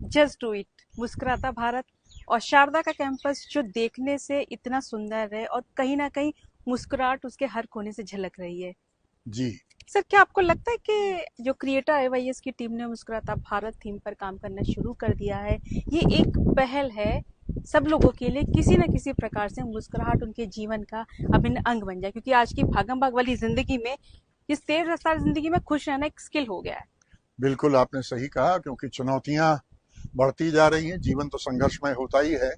Just do it, मुस्कुराता भारत। और शारदा का कैंपस जो देखने से इतना सुंदर है और कहीं ना कहीं मुस्कुराहट उसके हर कोने से झलक रही है। जी। सर, क्या आपको लगता है कि जो क्रिएटर आईवाईएस की टीम ने मुस्कुराता भारत थीम पर काम करना शुरू कर दिया है, ये एक पहल है सब लोगों के लिए किसी न किसी प्रकार से मुस्कुराहट उनके जीवन का अभिन्न अंग बन जाए, क्योंकि आज की भागम भाग वाली जिंदगी में, इस तेज रफ्तार जिंदगी में खुश रहना एक स्किल हो गया है। बिल्कुल आपने सही कहा, क्योंकि चुनौतियां बढ़ती जा रही हैं, जीवन तो संघर्षमय होता ही है।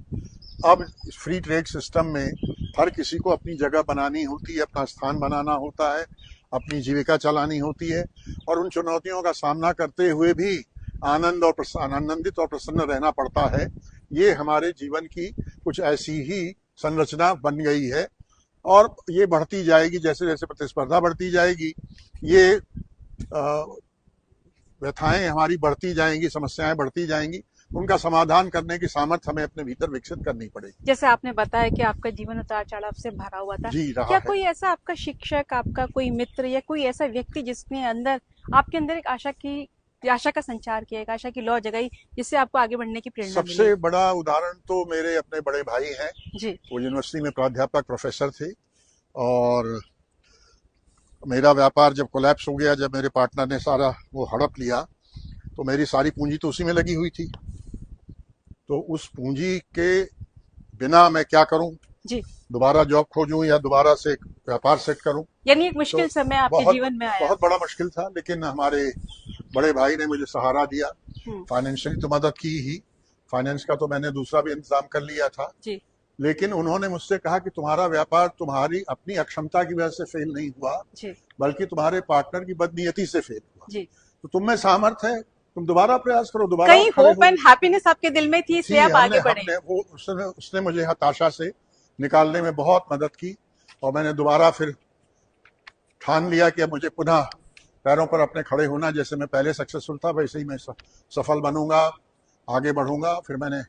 अब इस फ्री ट्रेड सिस्टम में हर किसी को अपनी जगह बनानी होती है, अपना स्थान बनाना होता है, अपनी जीविका चलानी होती है, और उन चुनौतियों का सामना करते हुए भी आनंदित और प्रसन्न रहना पड़ता है। ये हमारे जीवन की कुछ ऐसी ही संरचना बन गई है, और ये बढ़ती जाएगी। जैसे जैसे प्रतिस्पर्धा बढ़ती जाएगी, ये व्यथाएं हमारी बढ़ती जाएंगी, समस्याएं बढ़ती जाएंगी। उनका समाधान करने की सामर्थ्य हमें अपने भीतर विकसित करनी पड़ेगी। जैसे आपने बताया कि आपका जीवन उतार चढ़ाव से भरा हुआ था, जी रहा क्या है। कोई ऐसा आपका शिक्षक, आपका कोई मित्र या कोई ऐसा व्यक्ति जिसने अंदर आपके अंदर एक आशा का संचार किया, एक आशा की लौ जगाई, जिससे आपको आगे बढ़ने की प्रेरणा मिली? सबसे बड़ा उदाहरण तो मेरे अपने बड़े भाई हैं। जी। वो यूनिवर्सिटी में प्राध्यापक प्रोफेसर थे, और मेरा व्यापार जब कोलैप्स हो गया, जब मेरे पार्टनर ने सारा वो हड़प लिया, तो मेरी सारी पूंजी तो उसी में लगी हुई थी। तो उस पूंजी के बिना मैं क्या करूं? जी। दोबारा जॉब खोजूं या दोबारा से एक व्यापार सेट करूं? यानी एक तो मुश्किल समय आपके बहुत जीवन में आया। बहुत बड़ा मुश्किल था, लेकिन हमारे बड़े भाई ने मुझे सहारा दिया। हम्म। फाइनेंशियली तो मदद की ही, फाइनेंस का तो मैंने दूसरा भी इंतजाम कर लिया था। जी। लेकिन उन्होंने मुझसे कहा कि तुम्हारा व्यापार तुम्हारी अपनी अक्षमता की वजह से फेल नहीं हुआ, जी। बल्कि तुम्हारे पार्टनर की बदनीयती से फेल हुआ। जी। तो तुम में सामर्थ्य है, तुम दोबारा प्रयास करो, दोबारा कहीं खड़े होप हो। एंड हैप्पीनेस आपके दिल में थी, इसलिए थी, आप हमने आगे बढ़े। हमने वो उसने मुझे हताशा से निकालने में बहुत मदद की, और मैंने दोबारा फिर ठान लिया कि अब मुझे पुनः पैरों पर अपने खड़े होना। जैसे मैं पहले सक्सेसफुल था, वैसे ही मैं सफल बनूंगा, आगे बढ़ूंगा। फिर मैंने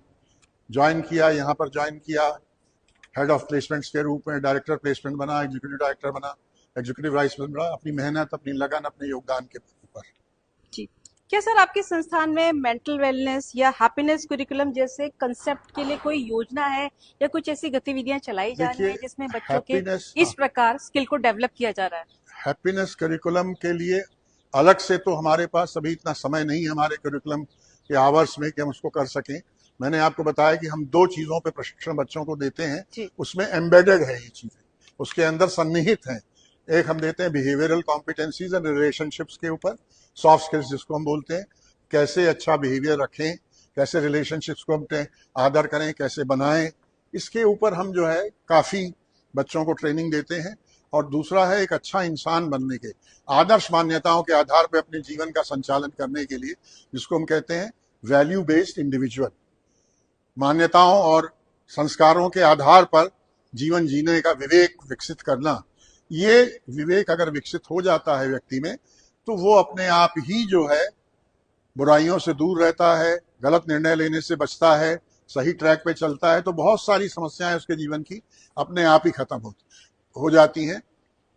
ज्वाइन किया, यहाँ पर ज्वाइन किया हेड ऑफ प्लेसमेंट्स के रूप में, डायरेक्टर प्लेसमेंट बना, एग्जीक्यूटिव डायरेक्टर बना, एग्जीक्यूटिव वाइस प्रेसिडेंट बना, अपनी मेहनत, अपनी लगन, अपने योगदान के ऊपर। जी। क्या सर आपके संस्थान में मेंटल वेलनेस या हैप्पीनेस कुरिकुलम जैसे कंसेप्ट के लिए कोई योजना है, या कुछ ऐसी गतिविधियां चलाई जा रही देखिए, हैं जिसमें बच्चों के हैप्पीनेस इस प्रकार स्किल को डेवलप किया जा रहा है? हैप्पीनेस करिकुलम के लिए अलग से तो हमारे पास अभी इतना समय नहीं है हमारे करिकुलम के आवर्स में कि हम उसको कर सकें। मैंने आपको बताया कि हम दो चीज़ों पे प्रशिक्षण बच्चों को देते हैं, जी। उसमें एम्बेडेड है ये चीज़ें, उसके अंदर सन्निहित हैं। एक हम देते हैं बिहेवियरल कॉम्पिटेंसीज एंड रिलेशनशिप्स के ऊपर, सॉफ्ट स्किल्स जिसको हम बोलते हैं, कैसे अच्छा बिहेवियर रखें, कैसे रिलेशनशिप्स को हम आदर करें, कैसे बनाएं, इसके ऊपर हम जो है काफ़ी बच्चों को ट्रेनिंग देते हैं। और दूसरा है एक अच्छा इंसान बनने के, आदर्श मान्यताओं के आधार पर अपने जीवन का संचालन करने के लिए, जिसको हम कहते हैं वैल्यू बेस्ड इंडिविजुअल। मान्यताओं और संस्कारों के आधार पर जीवन जीने का विवेक विकसित करना। ये विवेक अगर विकसित हो जाता है व्यक्ति में, तो वो अपने आप ही जो है बुराइयों से दूर रहता है, गलत निर्णय लेने से बचता है, सही ट्रैक पे चलता है। तो बहुत सारी समस्याएं उसके जीवन की अपने आप ही खत्म हो जाती हैं।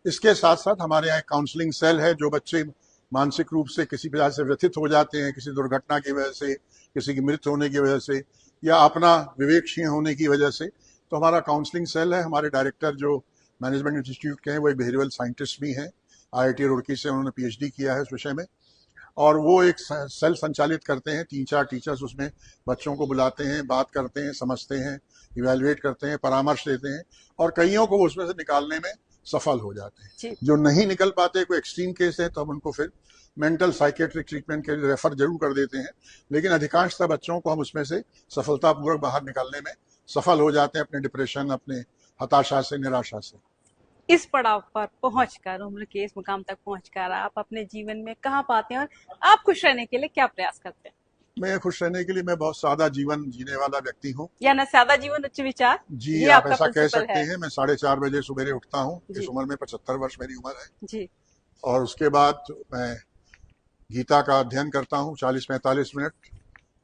इसके साथ साथ हमारे यहाँ एक काउंसलिंग सेल है, जो बच्चे मानसिक रूप से किसी प्रकार से व्यथित हो जाते हैं, किसी दुर्घटना की वजह से, किसी की मृत्यु होने की वजह से, या अपना विवेक क्षीण होने की वजह से, तो हमारा काउंसलिंग सेल है। हमारे डायरेक्टर जो मैनेजमेंट इंस्टीट्यूट के हैं, वो बिहेवियरल साइंटिस्ट भी हैं, IIT रुड़की से उन्होंने PhD किया है इस विषय में, और वो एक सेल संचालित करते हैं। 3-4 टीचर्स उसमें बच्चों को बुलाते हैं, बात करते हैं, समझते हैं, इवेलुएट करते हैं, परामर्श देते हैं, और कईयों को उसमें से निकालने में सफल हो जाते हैं। जो नहीं निकल पाते, कोई एक्सट्रीम केस है, तो हम उनको फिर मेंटल साइकेट्रिक ट्रीटमेंट के लिए रेफर जरूर कर देते हैं। लेकिन अधिकांशतः बच्चों को हम उसमें से सफलतापूर्वक बाहर निकालने में सफल हो जाते हैं, अपने डिप्रेशन, अपने हताशा से, निराशा से। इस पड़ाव पर पहुंचकर, उम्र के इस मुकाम तक पहुंचकर आप अपने जीवन में कहाँ पाते हैं, और आप खुश रहने के लिए क्या प्रयास करते हैं? मैं खुश रहने के लिए, मैं बहुत सादा जीवन जीने वाला व्यक्ति हूँ। या ना सादा जीवन उच्च विचार, जी, ये आप आपका ऐसा कह प्रिंसिपल सकते है? हैं। मैं 4:30 बजे सुबेरे उठता हूँ। इस जी। उम्र में 75 वर्ष मेरी उम्र है। जी। और उसके बाद मैं गीता का अध्ययन करता हूँ 40-45 मिनट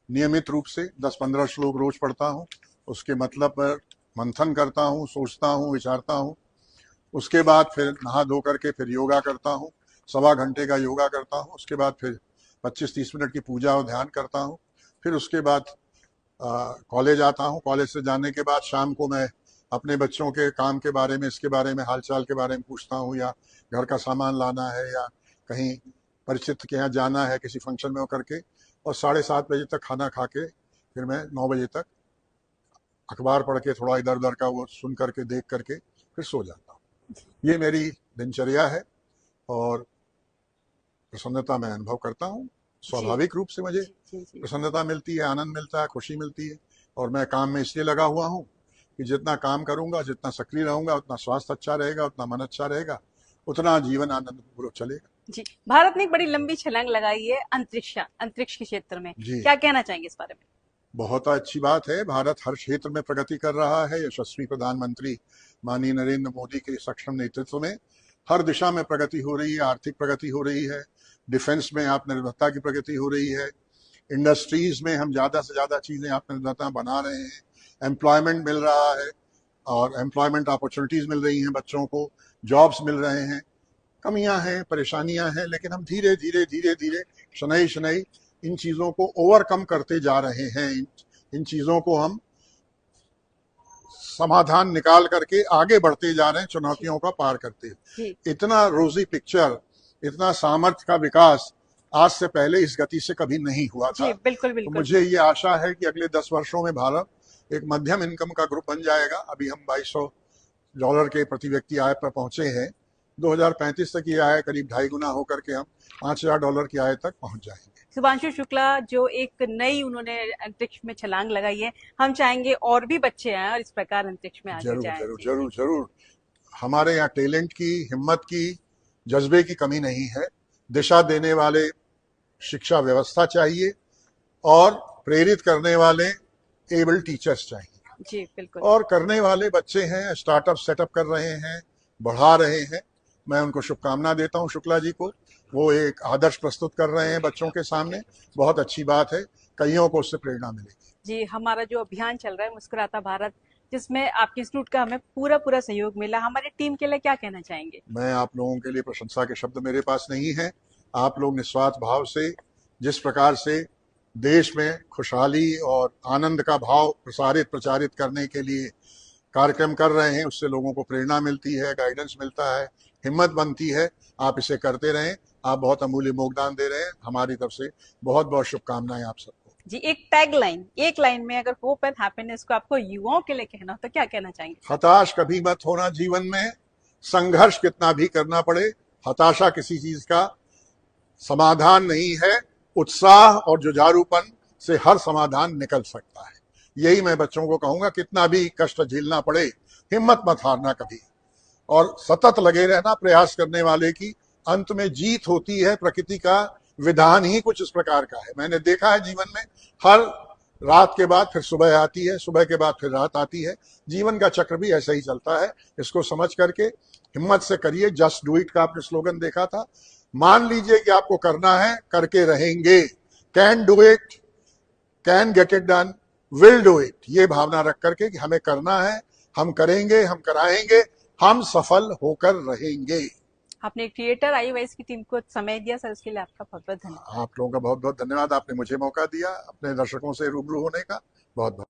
नियमित रूप से, 10-15 श्लोक रोज पढ़ता हूँ। उसके मतलब पर मंथन करता हूँ, सोचता हूँ, विचारता हूँ। उसके बाद फिर नहा धो करके फिर योगा करता हूँ, 1.25 घंटे का योगा करता हूँ। उसके बाद फिर 25-30 मिनट की पूजा और ध्यान करता हूँ। फिर उसके बाद कॉलेज आता हूँ। कॉलेज से जाने के बाद शाम को मैं अपने बच्चों के काम के बारे में, इसके बारे में, हालचाल के बारे में पूछता हूँ, या घर का सामान लाना है, या कहीं परिचित के यहाँ जाना है किसी फंक्शन में होकर के। और 7:30 बजे तक खाना खा के फिर मैं 9 बजे तक अखबार पढ़ के थोड़ा इधर उधर का वो सुन करके देख करके फिर सो जाता हूँ। ये मेरी दिनचर्या है और प्रसन्नता मैं अनुभव करता हूँ। जी स्वाभाविक रूप से मुझे जी जी। प्रसन्नता मिलती है, आनंद मिलता है, खुशी मिलती है। और मैं काम में इसलिए लगा हुआ हूँ कि जितना काम करूंगा, जितना सक्रिय रहूंगा, उतना स्वास्थ्य अच्छा रहेगा, उतना मन अच्छा रहेगा, उतना जीवन आनंदपूर्वक चलेगा। जी, भारत ने एक बड़ी लंबी छलांग लगाई है अंतरिक्ष के क्षेत्र में, जी, क्या कहना चाहेंगे इस बारे में? बहुत अच्छी बात है। भारत हर क्षेत्र में प्रगति कर रहा है। यशस्वी प्रधानमंत्री माननीय नरेंद्र मोदी के सक्षम नेतृत्व में हर दिशा में प्रगति हो रही है। आर्थिक प्रगति हो रही है, डिफेंस में आत्मनिर्भरता की प्रगति हो रही है, इंडस्ट्रीज में हम ज्यादा से ज्यादा चीजें आत्मनिर्भरता बना रहे हैं, एम्प्लॉयमेंट मिल रहा है और एम्प्लॉयमेंट अपॉर्चुनिटीज मिल रही हैं, बच्चों को जॉब्स मिल रहे हैं। कमियां हैं, परेशानियां हैं, लेकिन हम धीरे धीरे धीरे धीरे, शनई शनई इन चीजों को ओवरकम करते जा रहे हैं। इन चीजों को हम समाधान निकाल करके आगे बढ़ते जा रहे हैं, चुनौतियों का पार करते हैं। जी इतना रोजी पिक्चर, इतना सामर्थ्य का विकास आज से पहले इस गति से कभी नहीं हुआ जी, था। बिल्कुल तो बिल्कुल। मुझे ये आशा है कि अगले 10 वर्षों में भारत एक मध्यम इनकम का ग्रुप बन जाएगा। अभी हम $2200 के प्रति व्यक्ति आय पर पहुंचे हैं। 2035 तक ये आय करीब 2.5 गुना होकर के हम $5000 की आय तक पहुंच जाएंगे। शुभांशु शुक्ला जो एक नई उन्होंने अंतरिक्ष में छलांग लगाई है, हम चाहेंगे और भी बच्चे आए और इस प्रकार अंतरिक्ष में आगे जरूर जाएं। जरूर जी जी। जरूर जरूर। हमारे यहाँ टैलेंट की, हिम्मत की, जज्बे की कमी नहीं है। दिशा देने वाले शिक्षा व्यवस्था चाहिए और प्रेरित करने वाले एबल टीचर्स चाहिए। जी बिल्कुल। और करने वाले बच्चे हैं, स्टार्टअप सेटअप कर रहे हैं, बढ़ा रहे हैं। मैं उनको शुभकामना देता हूं, शुक्ला जी को। वो एक आदर्श प्रस्तुत कर रहे हैं बच्चों के सामने, बहुत अच्छी बात है। कईयों को उससे प्रेरणा मिलेगी। जी, हमारा जो अभियान चल रहा है मुस्कुराता भारत, जिसमें आपके इंस्टीट्यूट का हमें पूरा पूरा सहयोग मिला, हमारी टीम के लिए क्या कहना चाहेंगे? मैं आप लोगों के लिए प्रशंसा के शब्द मेरे पास नहीं है। आप लोग निस्वार्थ भाव से जिस प्रकार से देश में खुशहाली और आनंद का भाव प्रचारित करने के लिए कार्यक्रम कर रहे हैं, उससे लोगों को प्रेरणा मिलती है, गाइडेंस मिलता है, हिम्मत बनती है। आप इसे करते रहें। आप बहुत अमूल्य योगदान दे रहे हैं। हमारी तरफ से बहुत बहुत शुभकामनाएं आप सबको। जी, एक टैग लाइन, एक लाइन में अगर होप एंड हैप्पीनेस को आपको युवाओं के लिए कहना हो तो क्या कहना चाहेंगे? हताश कभी मत होना जीवन में, संघर्ष कितना भी करना पड़े। हताशा किसी चीज का समाधान नहीं है। उत्साह और जुझारूपन से हर समाधान निकल सकता है। यही मैं बच्चों को कहूंगा, कितना भी कष्ट झेलना पड़े, हिम्मत मत हारना कभी, और सतत लगे रहना। प्रयास करने वाले की अंत में जीत होती है। प्रकृति का विधान ही कुछ इस प्रकार का है। मैंने देखा है जीवन में, हर रात के बाद फिर सुबह आती है, सुबह के बाद फिर रात आती है। जीवन का चक्र भी ऐसा ही चलता है। इसको समझ करके हिम्मत से करिए। जस्ट डू इट का आपने स्लोगन देखा था। मान लीजिए कि आपको करना है, करके रहेंगे। Can do it, can get it done, will do it. ये भावना रख करके कि हमें करना है, हम करेंगे, हम कराएंगे, हम सफल होकर रहेंगे। आपने क्रिएटर आईवाईस की टीम को समय दिया सर, उसके लिए आपका बहुत बहुत धन्यवाद। आप लोगों का बहुत बहुत धन्यवाद। आपने मुझे मौका दिया अपने दर्शकों से रूबरू होने का। बहुत बहुत